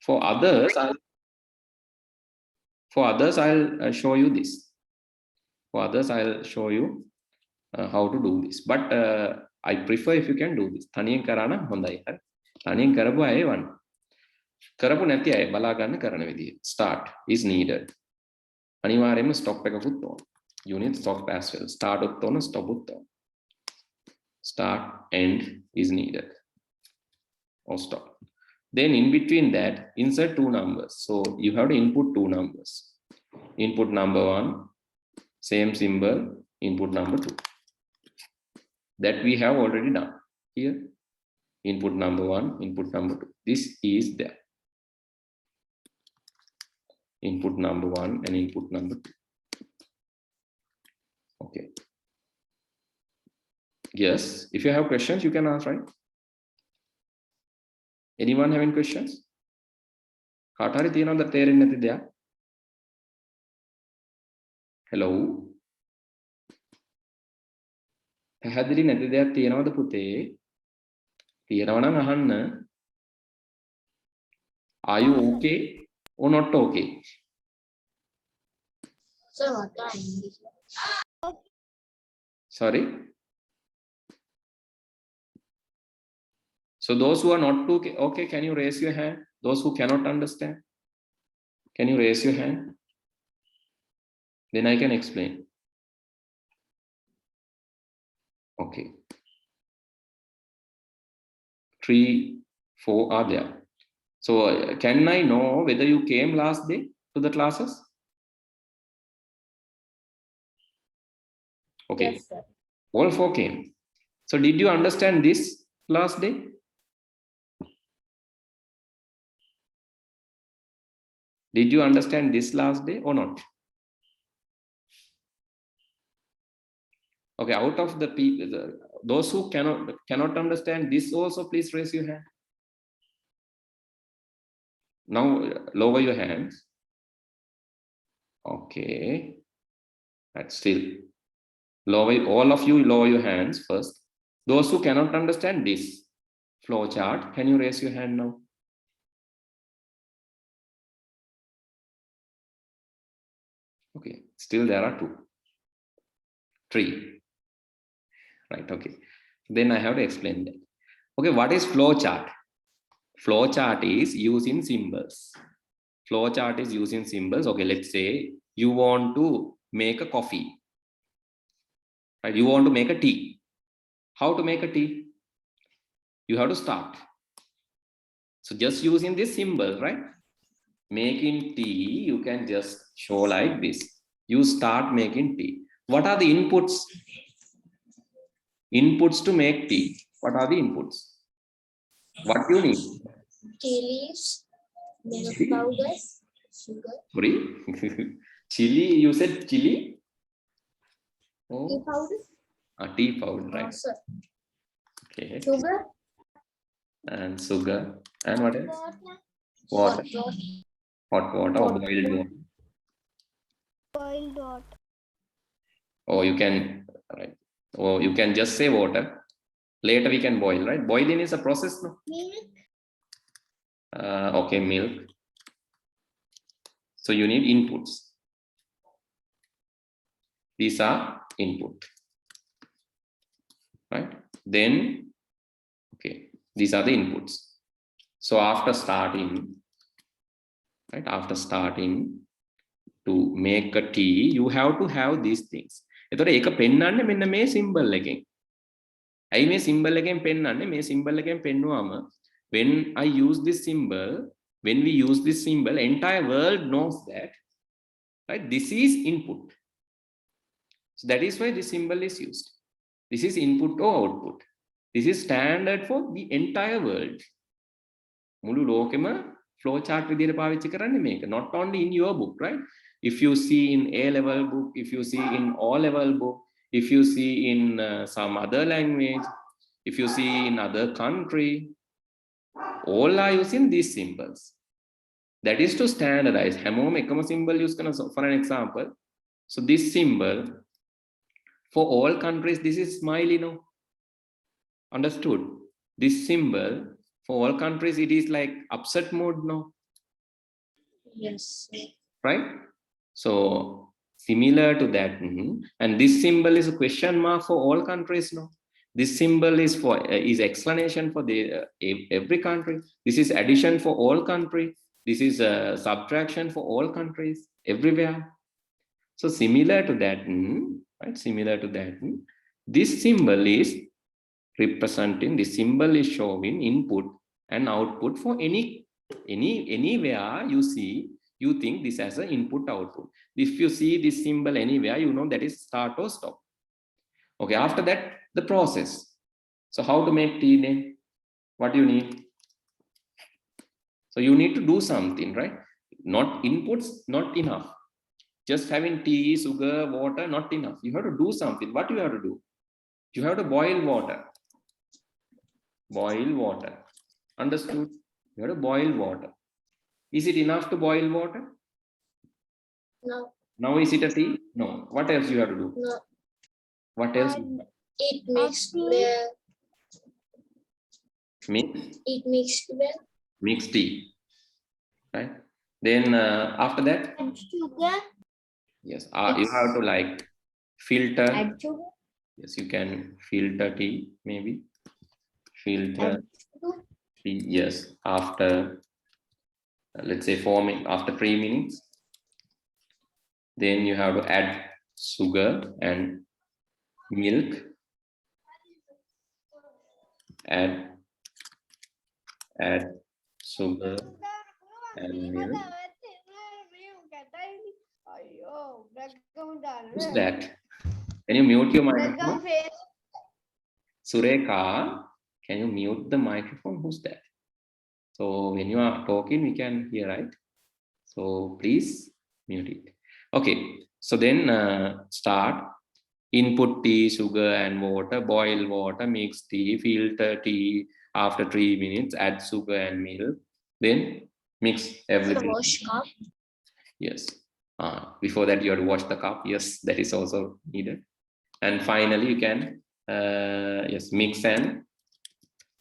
For others, I'll show you this. For others, I'll show you how to do this. But I prefer if you can do this. තනියෙන් කරා නම් හොඳයි. හරි. තනියෙන් කරපු අය වань. කරපු නැති අය බලා ගන්න කරන විදිය. Start is needed. අනිවාර්යයෙන්ම stop එකකුත් ඕන. You need stop as well. Start උත් ඕන, stop උත් ඕන. Start, end is needed. Or stop. Then in between that, insert two numbers. So you have to input two numbers. Input number 1, same symbol, input number 2. That we have already done here. Input number 1, input number 2. This is there. Input number 1 and input number 2. Okay. Yes, if you have questions, you can ask, right? Anyone having questions? කාට හරි තියෙනවද තේරෙන්නේ නැති දෙයක්? Hello. පැහැදිලි නැති දෙයක් තියෙනවද පුතේ? තියෙනවා නම් අහන්න. Are you okay or not okay? Sir, what are English? Sorry. So those who are not okay, okay, can you raise your hand? Those who cannot understand, can you raise your hand? Then I can explain. Okay. 3, 4 are there. So can I know whether you came last day to the classes? Okay. Yes, sir. All 4 came. So did you understand this last day? Did you understand this last day or not? Okay, out of the people, those who cannot understand this also, please raise your hand. Now lower your hands. Okay. That's still. Lower, all of you lower your hands first. Those who cannot understand this flow chart, can you raise your hand now? Okay, still there are 2, 3. Right, okay. Then I have to explain that. Okay, what is flow chart? Flow chart is using symbols. Flow chart is using symbols. Okay, let's say you want to make a coffee. Right, you want to make a tea. How to make a tea? You have to start. So just using this symbol, right? Making tea, you can just show like this. You start making tea. What are the inputs? Inputs to make tea. What are the inputs? What do you need? Tea leaves, milk powder, sugar. Sorry? Chili, you said chili? Oh. Tea powder. Tea powder, right? Oh, sir. Okay. Sugar. And sugar. And what else? Water. Water. Hot water or boiled water? Boiled water. Or you can, right? Or you can just say water. Later we can boil, right? Boiling is a process, no? Milk. Okay, milk. So you need inputs. These are input, right? Then, okay, these are the inputs. So after starting, right? After starting to make a tea, you have to have these things. එතකොට ඒක පෙන්වන්නේ මෙන්න මේ symbol එකෙන්. ඇයි මේ symbol එකෙන් පෙන්වන්නේ? මේ symbol එකෙන් පෙන්නුවාම when I use this symbol, when we use this symbol, entire world knows that, right? This is input. So that is why this symbol is used. This is input or output. This is standard for the entire world. මුළු ලෝකෙම flow chart විදියට පාවිච්චි කරන්නේ මේක. Not only in your book, right? If you see in A-level book, if you see in O-level book, if you see in some other language, if you see in other country, all are using these symbols. That is to standardize. හැමෝම එකම symbol use කරන, for an example. So this symbol for all countries, this is smiley, no? Understood? This symbol for all countries, it is like upset mode, no? Yes. right? So similar to that, and this symbol is a question mark for all countries. No, this symbol is for is explanation for the every country. This is addition for all countries. This is subtraction for all countries everywhere. So similar to that, right? Similar to that, this symbol is representing. The symbol is showing input and output for anywhere you see. You think this as an input output. If you see this symbol anywhere, you know that is start or stop. Okay, after that, the process. So how to make tea then? What do you need? So you need to do something, right? Not inputs, not enough. Just having tea, sugar, water, not enough. You have to do something. What you have to do? You have to boil water. Boil water. Understood? You have to boil water. Is it enough to boil water? No. Now is it a tea? No. What else you have to do? No. What else? It makes well. Mix? It makes well. Mix tea. Right? Then after that? Add sugar. Yes. You have to like filter. Add sugar. Yes, you can filter tea, maybe. Filter tea. Yes. After, let's say 4 minutes, after 3 minutes. Then you have to add sugar and milk. Add sugar and milk. Who's that? Can you mute your microphone? Sureka, can you mute the microphone? Who's that? So when you are talking, we can hear, right? So please mute it. Okay, so then start. Input tea, sugar and water, boil water, mix tea, filter tea. After 3 minutes, add sugar and milk. Then mix everything. Wash cup. Yes. Before that, you have to wash the cup. Yes, that is also needed. And finally, you can yes, mix and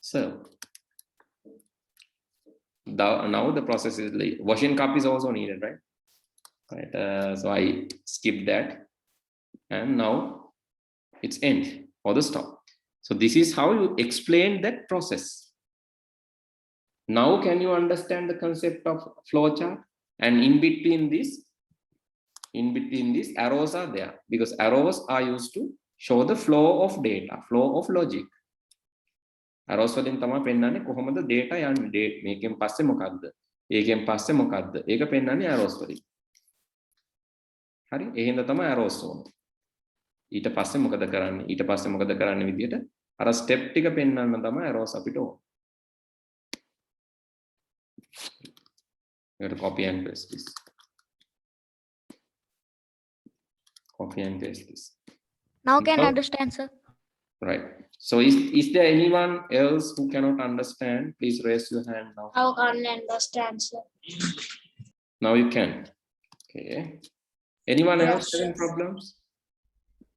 serve. Now the process is like washing cup is also needed, right? Right. So I skip that, and now it's end or the stop. So this is how you explain that process. Now can you understand the concept of flowchart? And in between this arrows are there, because arrows are used to show the flow of data, flow of logic. arrows වලින් තමයි පෙන්වන්නේ කොහොමද data යන්නේ, මේකෙන් පස්සේ මොකද්ද, ඒකෙන් පස්සේ මොකද්ද, ඒක පෙන්වන්නේ arrows වලින්. හරි, ඒ හින්දා තමයි arrows ඕනේ. ඊට පස්සේ මොකද කරන්නේ, ඊට පස්සේ මොකද කරන්නේ විදියට අර step ටික පෙන්වන්න තමයි arrows අපිට ඕනේ. You have to copy and paste this. Copy and paste this. Now can understand, sir. Right. So is there anyone else who cannot understand? Please raise your hand now. How can I understand, sir? Now you can. Okay. Anyone else Yes. having problems?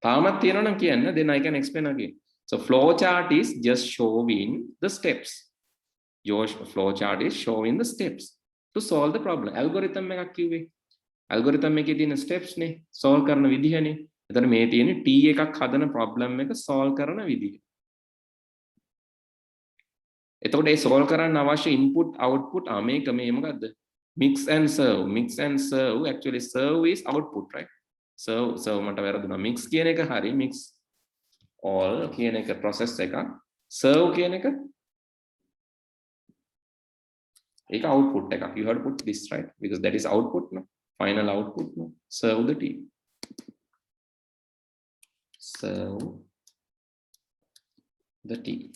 තාමත් තියෙනවා නම් කියන්න, then I can explain again. So flow chart is just showing the steps. Your flow chart is showing the steps to solve the problem. Algorithm එකක් කිව්වේ. Algorithm එකේ තියෙන steps නේ, solve කරන විදිහනේ. එතන මේ තියෙන්නේ T එකක් හදන problem එක solve කරන විදිහ. එතකොට ඒ solve කරන්න අවශ්‍ය input output මේක මේ මොකද්ද? Mix and serve. Mix and serve, actually serve is output, right? serve මට වැරදුනා. Mix කියන එක හරි, mix all කියන එක process එක. serve කියන එක ඒක output එකක්. You have to put this, right? Because that is output, no? Final output, no? Serve the tea. Serve the tea.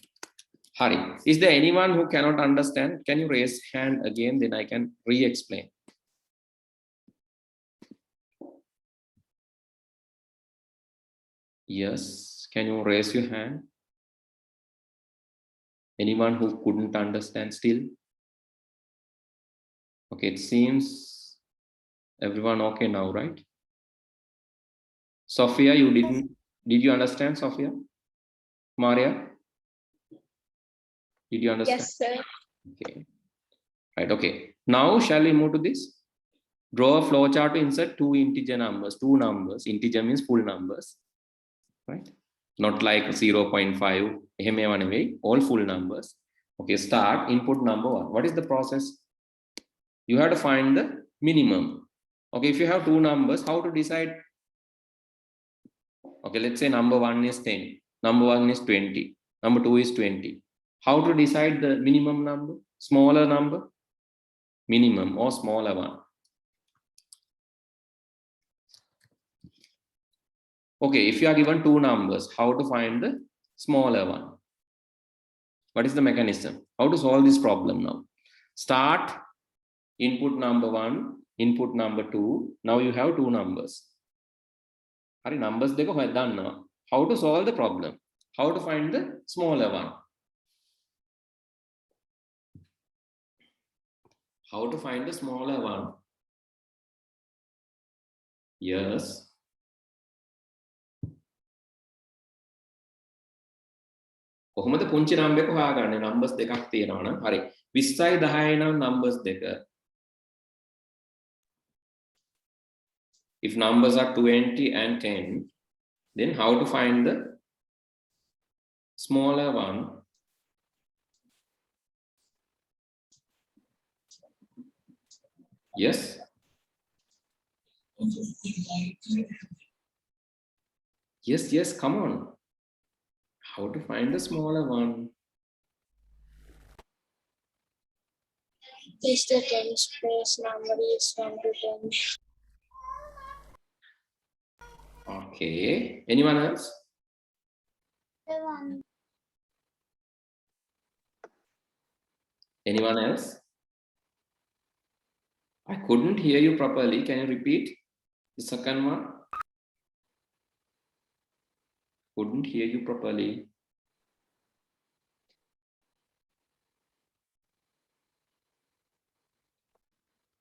Hari, is there anyone who cannot understand? Can you raise hand again? Then I can re-explain. Yes, can you raise your hand? Anyone who couldn't understand still? Okay, it seems everyone okay now, right? Sophia, did you understand, Sophia? Maria? Did you understand? Yes, sir. Okay. Right, okay. Now shall we move to this? Draw a flowchart to insert two numbers. Integer means full numbers, right? Not like 0.5, all full numbers. Okay, start input number 1. What is the process? You have to find the minimum. Okay, if you have two numbers, how to decide? Okay, let's say number 1 is 10, number 1 is 20, number 2 is 20. How to decide the minimum number? Smaller number, minimum, or smaller one? Okay, if you are given two numbers, how to find the smaller one? What is the mechanism? How to solve this problem now? Start input number 1, input number 2. Now you have two numbers. Numbers done. How to solve the problem? How to find the smaller one? How to find the smaller one? Yes. කොහොමද පුංචි number එක හොයාගන්නේ? Numbers දෙකක් තියෙනවා නම් හරි 20යි 10යි නම් numbers දෙක. If numbers are 20 and 10, then how to find the smaller one? Yes. Yes, come on. How to find the smaller one? Is the 10th place number is 1 to 10. Okay. Anyone else? Anyone else? I couldn't hear you properly. Can you repeat the second one? Couldn't hear you properly.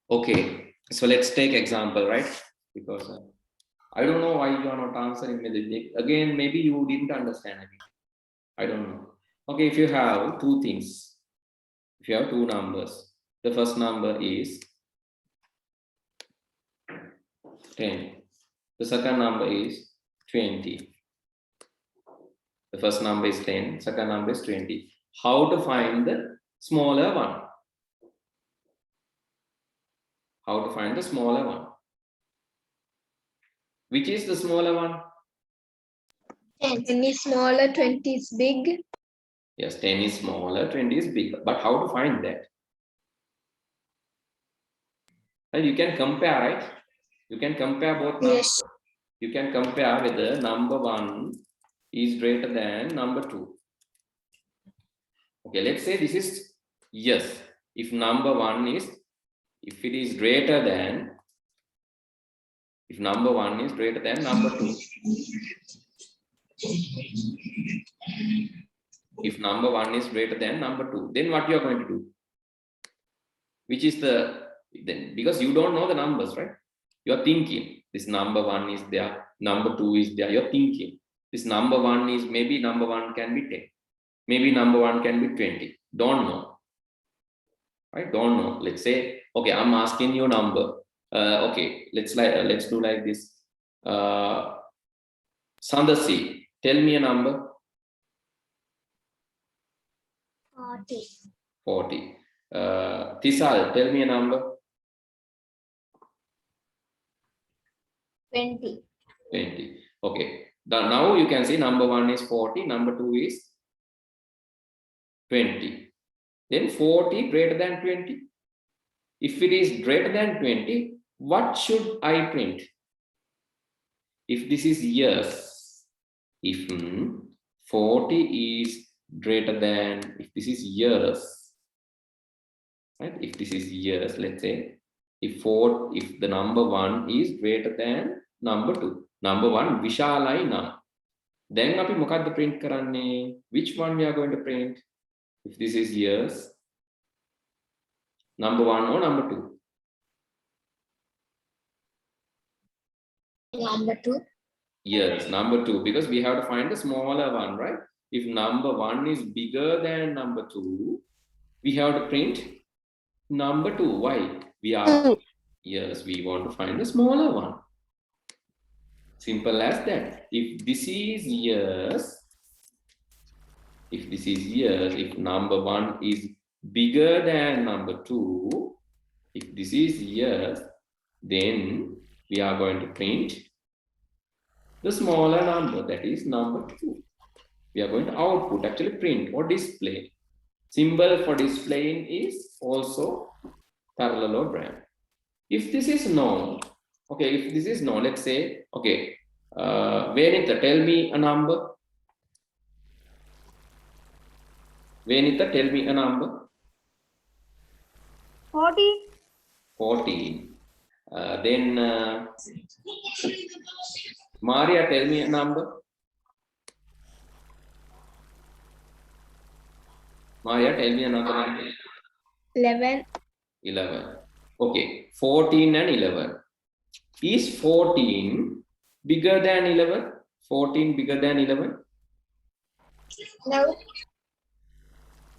Okay, so let's take example, right? Because I don't know why you are not answering me. Again, maybe you didn't understand me. I don't know. Okay, if you have two things, if you have two numbers, the first number is 10. The second number is 20. The first number is 10, second number is 20. How to find the smaller one? How to find the smaller one? Which is the smaller one? 10 is smaller, 20 is big. Yes, 10 is smaller, 20 is bigger. But how to find that? And you can compare, right? You can compare both numbers. Yes. You can compare whether number 1 is greater than number 2. Okay, let's say this is yes. If number 1 is, if it is greater than, if number 1 is greater than number 2. If number 1 is greater than number 2, then what you are going to do? Which is the, then, because you don't know the numbers, right? You are thinking this number 1 is there, number 2 is there. You're thinking this number 1 is, maybe number 1 can be 10, maybe number 1 can be 20. Don't know, right? Don't know. Let's say, okay, I'm asking you a number. Okay, let's do like this. Sandasi, tell me a number. 40. 40. Tisal, tell me a number. 20. 20. Okay. Now you can see number 1 is 40, number 2 is 20. Then 40 greater than 20. If it is greater than 20, what should I print? If this is yes, if 40 is greater than, if this is yes, right? If this is yes, let's say, if the number 1 is greater than number 2, number 1 vishalai na, then api mokadda print karanne? Which one we are going to print? If this is yes, number 1 or number 2? Number 2. Yes, number 2, because we have to find the smaller one, right? If number 1 is bigger than number 2, we have to print number 2. Why? We are, Yes, we want to find the smaller one. Simple as that. If this is yes, if number 1 is bigger than number 2, if this is yes, then we are going to print the smaller number, that is number 2. We are going to output, actually print or display. Symbol for displaying is also parallelogram. If this is no, okay, if this is no, let's say, okay, Venita, tell me a number. Venita, tell me a number. 14. 14. Then Maria, tell me a number. Maria, tell me another number. 11. 11. Okay, 14 and 11. Is 14 bigger than 11? 14 bigger than 11? No.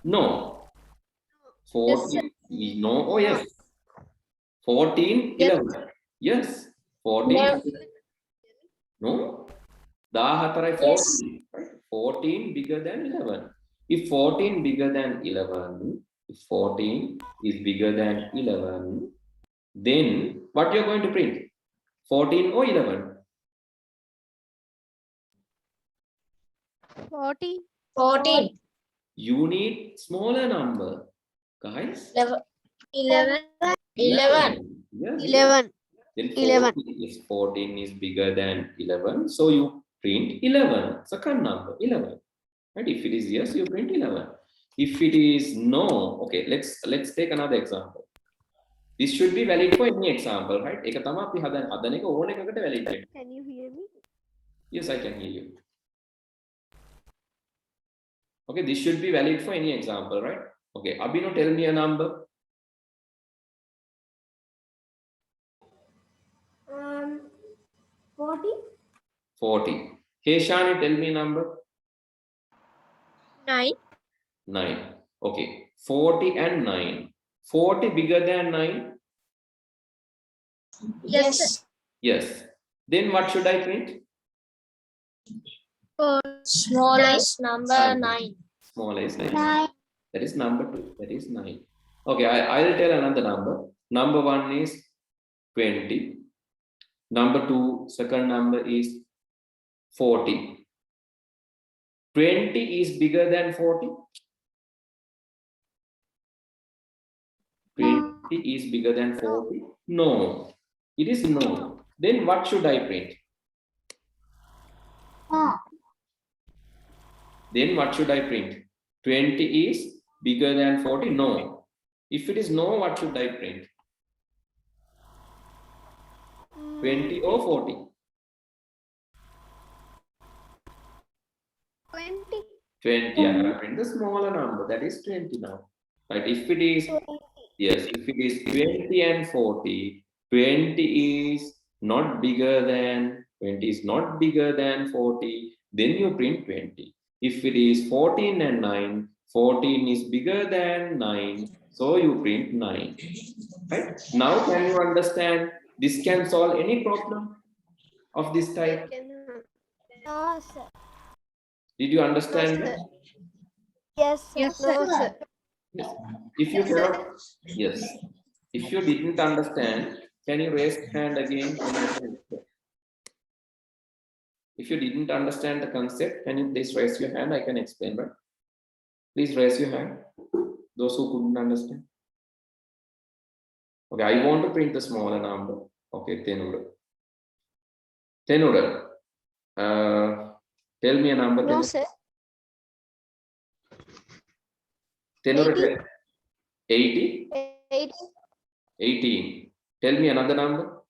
No. 14. No. Oh, yes. 14, Yes. 11. Yes. 14. No. No. 14, 14. Right? 14 bigger than 11. If 14 bigger than 11, if 14 is bigger than 11, then what you're going to print? 14 or 11? 40. 14. You need smaller number, guys. 11. 11. Yes. 11. Then 11. 14 is bigger than 11. So you print 11, second number, 11. Right? If it is yes, you print 11. If it is no, okay, let's take another example. This should be valid for any example, right? එක තමයි අපි හදන එක ඕන එකකට valid වෙන්නේ. Can you hear me? Yes, I can hear you. Okay, this should be valid for any example, right? Okay, Abhino, tell me a number. 40. 40. Keshani, tell me a number. 9. 9. Okay, 40 and 9. 40 bigger than 9? Yes. Yes. Then what should I print? Smallest number 9. Small is 9. That is number 2. That is 9. Okay, I'll tell another number. Number 1 is 20. Number 2, second number is 40. 20 is bigger than 40? 20 is bigger than 40? No. It is no. Then what should I print? Then what should I print? 20 is bigger than 40? No. If it is no, what should I print? 20 or 40? 20. 20. I have print the smaller number. That is 20 now. Right? If it is, yes, if it is 20 and 40, 20 is not bigger than 40, then you print 20. If it is 14 and 9, 14 is bigger than 9, so you print 9. Right? Now can you understand? This can solve any problem of this type. No, sir. Did you understand? No, that? sir. Yes, sir. Yes, No, sir. sir. Yes. If you cannot, yes. If you didn't understand, can you raise hand again? If you didn't understand the concept, can you please raise your hand? I can explain, right? Please raise your hand. Those who couldn't understand. Okay, I want to print the smaller number. Okay, Tenura. Tell me a number. No, sir. Tenura, 80? 80. 18. Tell me another number.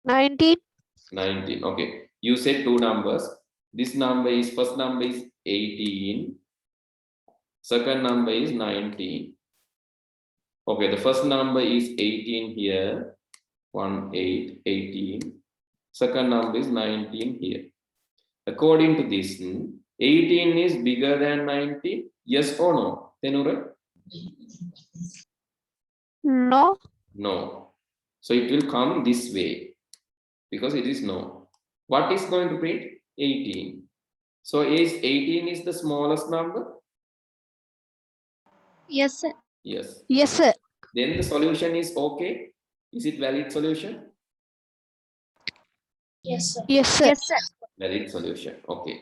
19. 19. Okay. You said two numbers. This number is, first number is 18. Second number is 19. Okay, the first number is 18 here. 18. Second number is 19 here. According to this, 18 is bigger than 19. Yes or no? Tenura? No. No. So it will come this way because it is no. What is going to print? 18. So is 18 is the smallest number? Yes, sir. Yes. Yes, sir. Then the solution is okay. Is it valid solution? Yes, sir. Yes, sir. Yes, sir. Valid solution. Okay.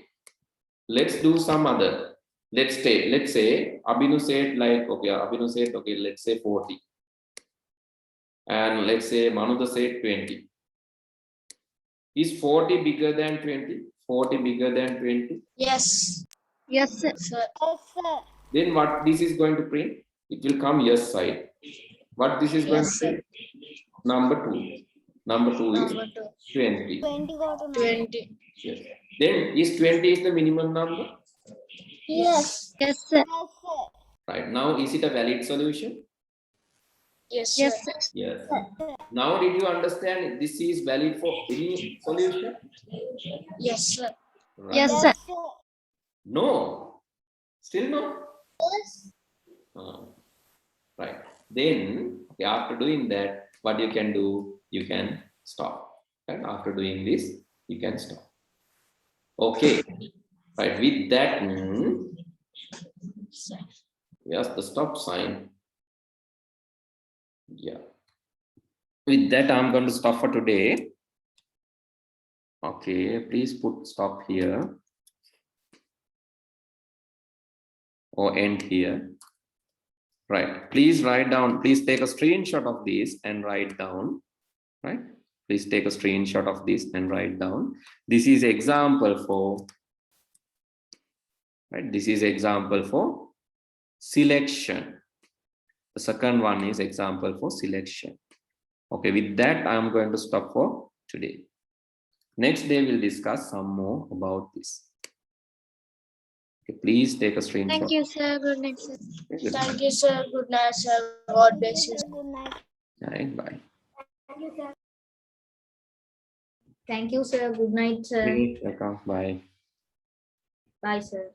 Let's do some other. Let's say Abhinu said okay, let's say 40. And let's say Manudha said 20. Is 40 bigger than 20? 40 bigger than 20? Yes, Yes, sir. sir. Yes, sir. Then what this is going to print? It will come yes side. What this is going to Yes, sir. print? Number 2. Number 2 is Number 2. 20. 20 go to 9. 20. Yes. Then is 20 is the minimum number? Yes. Yes, sir. Yes, sir. Right. Now is it a valid solution? Yes, sir. Yes, sir. Yes. Now did you understand this is valid for any solution? Yes, sir. Right. Yes, Yes, sir. sir. No. Still no? Yes. Right. Then okay, after doing that, what you can do? You can stop. Right. After doing this, you can stop. Okay. Right. With that, yes, the stop sign. Yeah. With that, I'm going to stop for today. Okay, please put stop here or end here. Right. Please write down, please take a screenshot of this and write down. Right. Please take a screenshot of this and write down. This is example for, right? This is example for selection. The second one is example for selection. Okay, with that, I'm going to stop for today. Next day, we'll discuss some more about this. Okay, please take a screenshot. Thank you, sir. Good night, sir. Okay, good. Thank you, sir. Good night, sir. God bless you. Good night. Right, bye. Thank you, sir. Good night, sir. Great, welcome. Bye. Bye, sir.